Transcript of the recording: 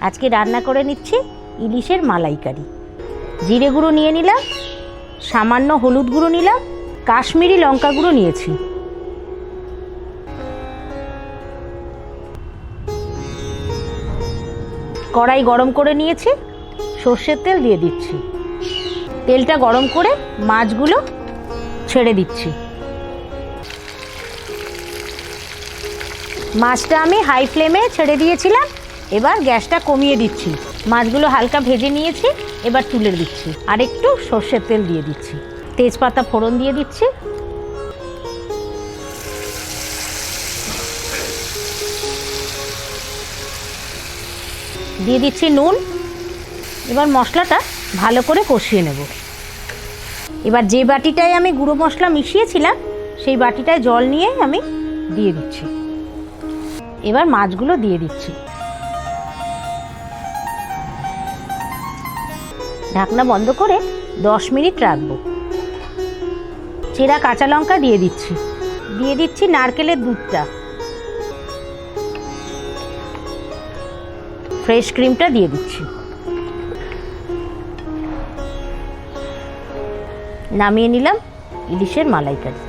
আজকে রান্না করে নিচ্ছি ইলিশের মালাইকারি। জিরে গুঁড়ো নিয়ে নিলাম, সামান্য হলুদ গুঁড়ো নিলাম, কাশ্মীরি লঙ্কা গুঁড়ো নিয়েছি। কড়াই গরম করে নিয়েছি, সর্ষের তেল দিয়ে দিচ্ছি। তেলটা গরম করে মাছগুলো ছেড়ে দিচ্ছি। মাছটা আমি হাই ফ্লেমে ছেড়ে দিয়েছিলাম, এবার গ্যাসটা কমিয়ে দিচ্ছি। মাছগুলো হালকা ভেজে নিয়েছি, এবার তুলে দিচ্ছি। আর একটু সর্ষের তেল দিয়ে দিচ্ছি, তেজপাতা ফোড়ন দিয়ে দিচ্ছি। দিয়ে দিচ্ছি নুন। এবার মশলাটা ভালো করে কষিয়ে নেব। এবার যে বাটিটায় আমি গুঁড়ো মশলা মিশিয়েছিলাম সেই বাটিটায় জল নিয়ে আমি দিয়ে দিচ্ছি। এবার মাছগুলো দিয়ে দিচ্ছি। ঢাকনা বন্ধ করে 10 মিনিট রাখবো। চেরা কাঁচা লঙ্কা দিয়ে দিচ্ছি। দিয়ে দিচ্ছি নারকেলের দুধটা, ফ্রেশ ক্রিমটা দিয়ে দিচ্ছি। নামিয়ে নিলাম ইলিশের মালাইকারি।